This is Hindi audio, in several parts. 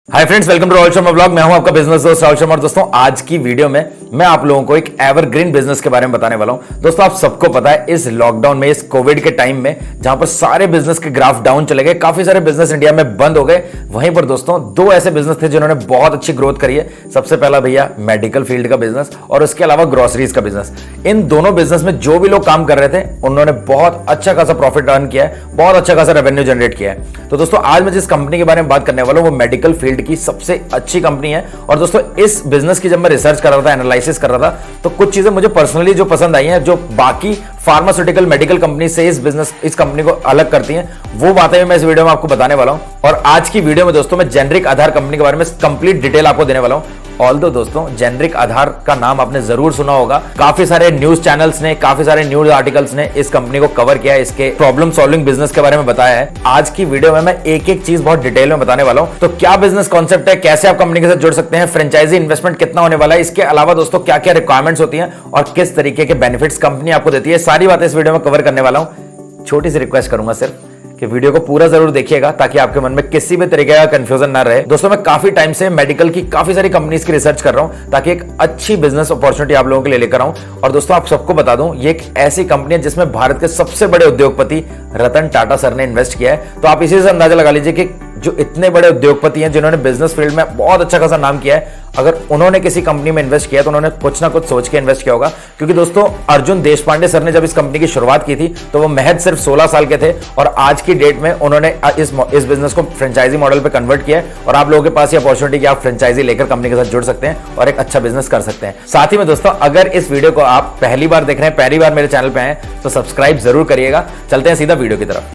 Hi friends, welcome to Rahul Sharma blog. मैं हूं आपका बिजनेस दोस्त राहुल शर्मा। और दोस्तों, आज की वीडियो में मैं आप लोगों को एक एवरग्रीन बिजनेस के बारे में बताने वाला हूं। दोस्तों, आप सबको पता है इस लॉकडाउन में, इस कोविड के टाइम में, जहां पर सारे बिजनेस के ग्राफ डाउन चले गए, काफी सारे बिजनेस इंडिया में बंद हो गए, वहीं पर दोस्तों दो ऐसे बिजनेस थे जिन्होंने बहुत अच्छी ग्रोथ करी है। सबसे पहला भैया मेडिकल फील्ड का बिजनेस और उसके अलावा ग्रोसरीज का बिजनेस। इन दोनों बिजनेस में जो भी लोग काम कर रहे थे उन्होंने बहुत अच्छा खासा प्रॉफिट अर्न किया है, बहुत अच्छा खासा रेवेन्यू जनरेट किया है। तो दोस्तों, आज मैं जिस कंपनी के बारे में बात करने वाला हूं वो मेडिकल फील्ड की सबसे अच्छी कंपनी है। और दोस्तों, इस बिजनेस की जब मैं रिसर्च कर रहा था, एनालिसिस कर रहा था, तो कुछ चीजें मुझे पर्सनली जो पसंद आई हैं, जो बाकी फार्मास्यूटिकल मेडिकल कंपनी से इस कंपनी को अलग करती हैं, वो बातें मैं इस वीडियो में आपको बताने वाला हूं। और आज की वीडियो में दोस्तों मैं जेनरिक आधार कंपनी के बारे में कंप्लीट डिटेल आपको देने वाला हूं। ऑल्दो दोस्तों, जेनरिक आधार का नाम आपने जरूर सुना होगा, काफी सारे न्यूज चैनल्स ने, काफी सारे न्यूज आर्टिकल्स ने इस कंपनी को कवर किया है, इसके प्रॉब्लम सॉल्विंग बिजनेस के बारे में बताया है। आज की वीडियो में मैं एक एक चीज बहुत डिटेल में बताने वाला हूं। तो क्या बिजनेस कॉन्सेप्ट है, कैसे आप कंपनी के साथ जुड़ सकते हैं, फ्रेंचाइजी इन्वेस्टमेंट कितना होने वाला है, इसके अलावा दोस्तों क्या क्या रिक्वायरमेंट्स होती हैं और किस तरीके के बेनिफिट्स कंपनी आपको देती है, सारी बातें इस वीडियो में कवर करने वाला हूं। छोटी सी रिक्वेस्ट करूंगा सिर्फ कि वीडियो को पूरा जरूर देखिएगा ताकि आपके मन में किसी भी तरीके का कंफ्यूजन ना रहे। दोस्तों, मैं काफी टाइम से मेडिकल की काफी सारी कंपनीज की रिसर्च कर रहा हूं ताकि एक अच्छी बिजनेस अपॉर्चुनिटी आप लोगों के लिए लेकर आऊं। और दोस्तों, आप सबको बता दूं, ये एक ऐसी कंपनी है जिसमें भारत के सबसे बड़े उद्योगपति रतन टाटा सर ने इन्वेस्ट किया है। तो आप इसी से अंदाजा लगा लीजिए कि जो इतने बड़े उद्योगपति हैं जिन्होंने बिजनेस फील्ड में बहुत अच्छा खासा नाम किया है, अगर उन्होंने किसी कंपनी में इन्वेस्ट किया तो उन्होंने कुछ ना कुछ सोच के इन्वेस्ट किया होगा। क्योंकि दोस्तों, अर्जुन देशपांडे सर ने जब इस कंपनी की शुरुआत की थी तो वो महज सिर्फ 16 साल के थे और आज की डेट में उन्होंने इस बिजनेस को फ्रेंचाइजी मॉडल पे कन्वर्ट किया है। और आप लोगों के पास ये अपॉर्चुनिटी कि आप फ्रेंचाइजी लेकर कंपनी के साथ जुड़ सकते हैं और एक अच्छा बिजनेस कर सकते हैं। साथ ही में दोस्तों, अगर इस वीडियो को आप पहली बार देख रहे हैं, पहली बार मेरे चैनल पे हैं, तो सब्सक्राइब जरूर करिएगा। चलते हैं सीधा वीडियो की तरफ।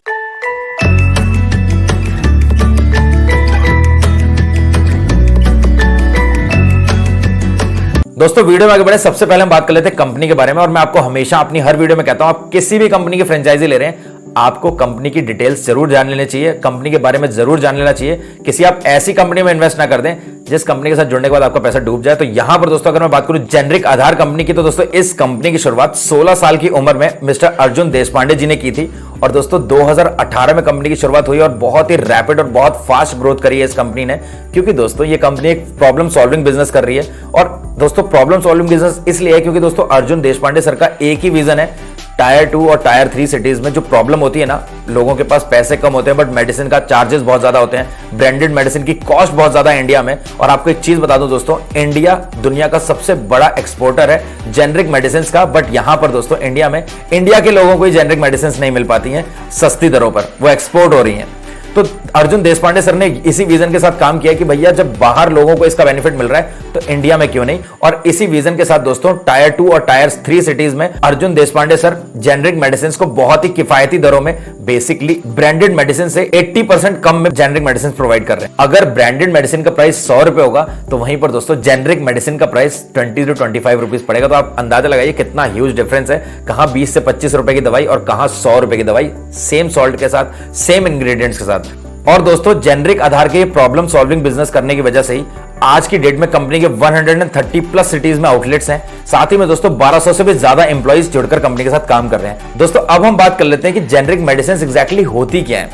दोस्तों, वीडियो में आगे बढ़े सबसे पहले हम बात कर लेते हैं कंपनी के बारे में। और मैं आपको हमेशा अपनी हर वीडियो में कहता हूं, आप किसी भी कंपनी की फ्रेंचाइजी ले रहे हैं, आपको कंपनी की डिटेल्स जरूर जान लेनी चाहिए, कंपनी के बारे में जरूर जान लेना चाहिए। किसी आप ऐसी कंपनी में इन्वेस्ट ना कर दें जिस कंपनी के साथ जुड़ने के बाद आपका पैसा डूब जाए। तो यहां पर दोस्तों, अगर मैं बात करूं जेनरिक आधार कंपनी की, तो दोस्तों इस कंपनी की शुरुआत 16 साल की उम्र में मिस्टर अर्जुन देशपांडे जी ने की थी। और दोस्तों 2018 में कंपनी की शुरुआत हुई और बहुत ही रैपिड और बहुत फास्ट ग्रोथ करी है इस कंपनी ने। क्योंकि दोस्तों ये कंपनी एक प्रॉब्लम सॉल्विंग बिजनेस कर रही है। और दोस्तों प्रॉब्लम सॉल्विंग बिजनेस इसलिए है क्योंकि दोस्तों अर्जुन देशपांडे सर का एक ही विजन है, टायर 2 और टायर 3 सिटीज में जो प्रॉब्लम होती है ना, लोगों के पास पैसे कम होते हैं बट मेडिसिन का चार्जेस बहुत ज्यादा होते हैं, ब्रांडेड मेडिसिन की कॉस्ट बहुत ज्यादा है इंडिया में। और आपको एक चीज बता दूं दोस्तों, इंडिया दुनिया का सबसे बड़ा एक्सपोर्टर है जेनरिक मेडिसिन का। बट यहां पर दोस्तों इंडिया में इंडिया के लोगों को जेनरिक मेडिसिन नहीं मिल पाती हैं सस्ती दरों पर, वो एक्सपोर्ट हो रही हैं। तो अर्जुन देशपांडे सर ने इसी विजन के साथ काम किया कि भैया जब बाहर लोगों को इसका बेनिफिट मिल रहा है तो इंडिया में क्यों नहीं। और इसी विजन के साथ दोस्तों टायर 2 और टायर 3 सिटीज में Arjun Deshpande sir generic medicine को बहुत ही किफायती दरों में, बेसिकली ब्रांडेड मेडिसिन से 80% कम में जेनरिक मेडिसिन प्रोवाइड कर रहे हैं। अगर ब्रांडेड मेडिसिन का प्राइस 100 रुपए होगा तो वहीं पर दोस्तों जेनरिक मेडिसिन का प्राइस 20 to 25 रुपीज पड़ेगा। तो आप अंदाजा लगाइए कितना ह्यूज डिफरेंस है, कहां 20 से 25 रुपए की दवाई और कहां 100 रुपए की दवाई, सेम सॉल्ट के साथ, सेम इंग्रेडिएंट्स के साथ। और दोस्तों जेनरिक आधार के प्रॉब्लम सॉल्विंग बिजनेस करने की वजह से ही आज की डेट में कंपनी के 130 प्लस सिटीज में आउटलेट्स हैं। साथ ही में दोस्तों 1200 से भी ज्यादा एम्प्लॉइज जुड़कर कंपनी के साथ काम कर रहे हैं। दोस्तों अब हम बात कर लेते हैं कि जेनरिक मेडिसिन एग्जैक्टली होती क्या है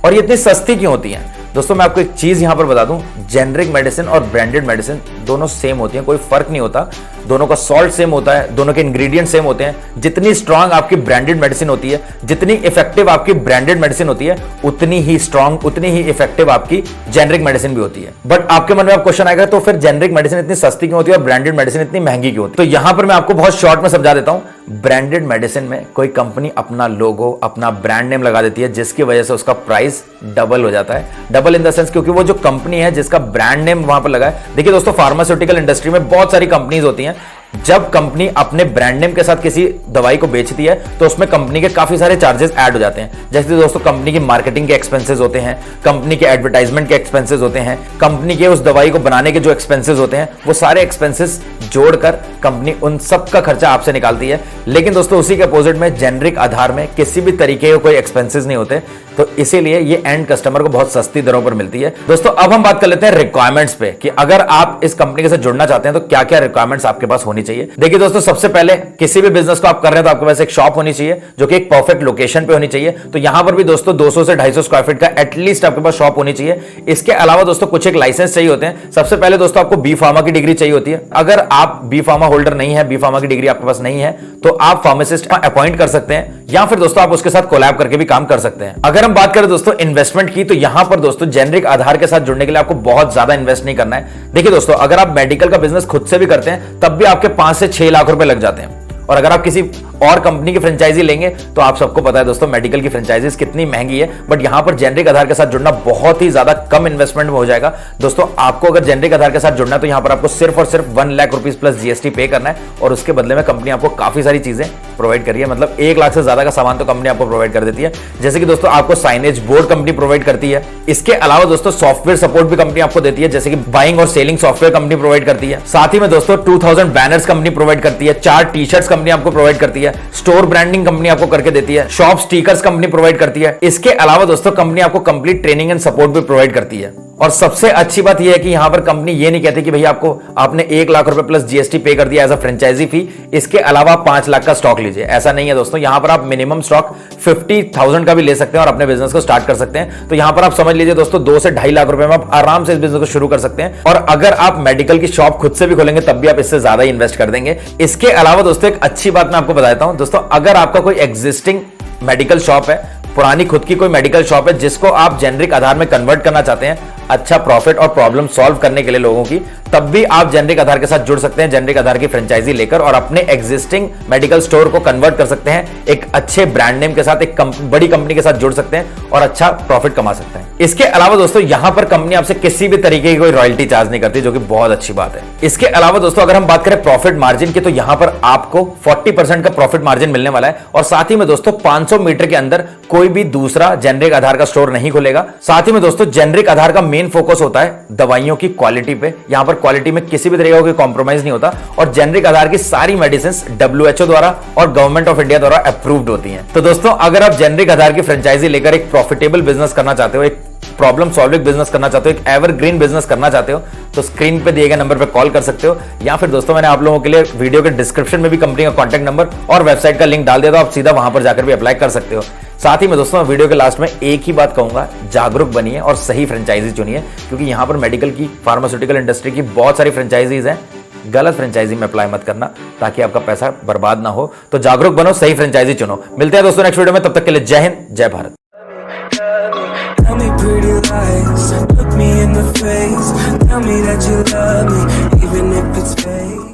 और ये इतनी सस्ती क्यों होती है। दोस्तों मैं आपको एक चीज यहां पर बता दूं, जेनरिक मेडिसिन और ब्रांडेड मेडिसिन दोनों सेम होती हैं, कोई फर्क नहीं होता। दोनों का सॉल्ट सेम होता है, दोनों के इंग्रेडिएंट सेम होते हैं। जितनी स्ट्रांग आपकी ब्रांडेड मेडिसिन होती है, जितनी इफेक्टिव आपकी ब्रांडेड मेडिसिन होती है, उतनी ही स्ट्रांग, उतनी ही इफेक्टिव आपकी जेनरिक मेडिसिन भी होती है। बट आपके मन में अब क्वेश्चन आएगा, तो फिर जेनरिक मेडिसिन इतनी सस्ती क्यों होती है और ब्रांडेड मेडिसिन इतनी महंगी क्यों होती है। तो यहां पर मैं आपको बहुत शॉर्ट में समझा देता हूं। ब्रांडेड मेडिसिन में कोई कंपनी अपना लोगो, अपना ब्रांड नेम लगा देती है जिसकी वजह से उसका प्राइस डबल हो जाता है। डबल इन द सेंस क्योंकि वो जो कंपनी है जिसका ब्रांड नेम वहां पर लगा है। देखिए दोस्तों, फार्मास्यूटिकल इंडस्ट्री में बहुत सारी कंपनीज होती हैं। जब कंपनी अपने ब्रांड नेम के साथ किसी दवाई को बेचती है तो उसमें कंपनी के काफी सारे चार्जेस ऐड हो जाते हैं। जैसे दोस्तों कंपनी की मार्केटिंग के एक्सपेंसेस होते हैं, कंपनी के एडवर्टाइजमेंट के एक्सपेंसेस होते हैं, कंपनी के उस दवाई को बनाने के जो एक्सपेंसेस होते हैं, वो सारे एक्सपेंसेस जोड़कर कंपनी उन सब का खर्चा आपसे निकालती है। लेकिन दोस्तों उसी के अपोजिट में जेनरिक आधार में किसी भी तरीके के कोई एक्सपेंसेस नहीं होते। तो इसीलिए ये एंड कस्टमर को बहुत सस्ती दरों पर मिलती है। दोस्तों अब हम बात कर लेते हैं रिक्वायरमेंट्स पे कि अगर आप इस कंपनी के साथ जुड़ना चाहते हैं तो क्या क्या रिक्वायरमेंट्स आपके पास होनी चाहिए। देखिए दोस्तों, सबसे पहले किसी भी बिजनेस को आप कर रहे हैं तो आपके पास एक शॉप होनी चाहिए जो कि एक परफेक्ट लोकेशन पे होनी चाहिए। तो यहां पर भी दोस्तों 200 से 250 स्क्वायर फीट का एटलीस्ट आपके पास शॉप होनी चाहिए। इसके अलावा दोस्तों कुछ एक लाइसेंस चाहिए होते हैं। सबसे पहले दोस्तों आपको बी फार्मा की डिग्री चाहिए होती है। अगर आप बी फार्मा होल्डर नहीं है, बी फार्मा की डिग्री आपके पास नहीं है, तो आप फार्मासिस्ट अपॉइंट कर सकते हैं या फिर दोस्तों आप उसके साथ कोलैब करके भी काम कर सकते हैं। अगर हम बात करें दोस्तों इन्वेस्टमेंट की, तो यहां पर दोस्तों जेनरिक आधार के साथ जुड़ने के लिए आपको बहुत ज्यादा इन्वेस्ट नहीं करना है। देखिए दोस्तों, अगर आप मेडिकल का बिजनेस खुद से भी करते हैं तब भी आपके 5 से 6 लाख रुपए लग जाते हैं, और अगर आप किसी और कंपनी की फ्रेंचाइजी लेंगे तो आप सबको पता है दोस्तों मेडिकल की फ्रेंचाइजीज कितनी महंगी है। बट यहां पर जेनरिक आधार के साथ जुड़ना बहुत ही ज्यादा कम इन्वेस्टमेंट में हो जाएगा। दोस्तों आपको अगर जेनरिक आधार के साथ जुड़ना है तो यहां पर आपको सिर्फ और सिर्फ 1 लाख रुपीज प्लस जीएसटी पे करना है, और उसके बदले में कंपनी आपको काफी सारी चीजें प्रोवाइड कर रही है। मतलब 1 लाख से ज्यादा का सामान तो कंपनी आपको प्रोवाइड कर देती है। जैसे कि दोस्तों आपको साइनेज बोर्ड कंपनी प्रोवाइड करती है। इसके अलावा दोस्तों सॉफ्टवेयर सपोर्ट भी कंपनी आपको देती है, जैसे कि बाइंग और सेलिंग सॉफ्टवेयर कंपनी प्रोवाइड करती है। साथ ही में दोस्तों 2000 बैनर्स कंपनी प्रोवाइड करती है, 4 टी शर्ट्स कंपनी आपको प्रोवाइड करती है, स्टोर ब्रांडिंग कंपनी आपको करके देती है, शॉप स्टिकर्स कंपनी प्रोवाइड करती है। इसके अलावा दोस्तों कंपनी आपको कंप्लीट ट्रेनिंग एंड सपोर्ट भी प्रोवाइड करती है। और सबसे अच्छी बात यह है कि यहां पर कंपनी ये नहीं कहती कि भैया आपने 1 लाख रुपए प्लस जीएसटी पे कर दिया एज अ फ्रेंचाइजी फी, इसके अलावा 5 लाख का स्टॉक लीजिए। ऐसा नहीं है दोस्तों, यहां पर आप मिनिमम स्टॉक 50,000 का भी ले सकते हैं और अपने बिजनेस को स्टार्ट कर सकते हैं। तो यहां पर आप समझ लीजिए दोस्तों 2 से 2.5 लाख रुपए में आप आराम से इस बिजनेस को शुरू कर सकते हैं। और अगर आप मेडिकल की शॉप खुद से भी खोलेंगे तब भी आप इससे ज्यादा ही इन्वेस्ट कर देंगे। इसके अलावा दोस्तों एक अच्छी बात मैं आपको बताता हूं दोस्तों, अगर आपका कोई एग्जिस्टिंग मेडिकल शॉप है, पुरानी खुद की कोई मेडिकल शॉप है जिसको आप जेनरिक आधार में कन्वर्ट करना चाहते हैं अच्छा प्रॉफिट और प्रॉब्लम सॉल्व करने के लिए लोगों की, तब भी आप जेनरिक आधार के साथ जुड़ सकते हैं। जेनरिक आधार की फ्रेंचाइजी लेकर और अपने एग्जिस्टिंग मेडिकल स्टोर को कन्वर्ट कर सकते हैं, एक अच्छे ब्रांड नेम के साथ एक बड़ी कंपनी के साथ जुड़ सकते हैं और अच्छा प्रॉफिट कमा सकते हैं। इसके अलावा दोस्तों यहां पर कंपनी आपसे किसी भी तरीके की कोई रॉयल्टी चार्ज नहीं करती, जो कि बहुत अच्छी बात है। इसके अलावा दोस्तों अगर हम बात करें प्रॉफिट मार्जिन की, तो यहां पर आपको 40% का प्रॉफिट मार्जिन मिलने वाला है। और साथ ही में दोस्तों 500 मीटर के अंदर कोई भी दूसरा जेनरिक आधार का स्टोर नहीं खुलेगा। साथ ही में दोस्तों जेनरिक आधार का मेन फोकस होता है दवाइयों की क्वालिटी पे। यहां पर क्वालिटी में किसी भी तरीके का कॉम्प्रोमाइज नहीं होता, और जेनरिक आधार की सारी मेडिसिन WHO द्वारा और गवर्नमेंट ऑफ इंडिया द्वारा अप्रूव्ड होती हैं। तो दोस्तों अगर आप जेनरिक आधार की फ्रेंचाइजी लेकर एक प्रॉफिटेबल बिजनेस करना चाहते हो, एक प्रॉब्लम सॉल्विंग बिजनेस करना चाहते हो, एक एवरग्रीन बिजनेस करना चाहते हो, तो स्क्रीन पे दिए गए नंबर पे कॉल कर सकते हो, या फिर दोस्तों मैंने आप लोगों के लिए वीडियो के डिस्क्रिप्शन में भी कंपनी का कॉन्टैक्ट नंबर और वेबसाइट का लिंक डाल दिया, तो आप सीधा वहां पर जाकर भी अप्लाई कर सकते हो। साथ ही में दोस्तों वीडियो के लास्ट में एक ही बात कहूंगा, जागरूक बनिए और सही फ्रेंचाइजी चुनिए, क्योंकि यहां पर मेडिकल की फार्मास्यूटिकल इंडस्ट्री की बहुत सारी फ्रेंचाइजीज हैं। गलत फ्रेंचाइजी में अप्लाई मत करना ताकि आपका पैसा बर्बाद ना हो। तो जागरूक बनो, सही फ्रेंचाइजी चुनो। मिलते हैं दोस्तों नेक्स्ट वीडियो में, तब तक के लिए जय हिंद, जय Bharat. Tell me pretty lies, look me in the face, tell me that you love me, even if it's fake.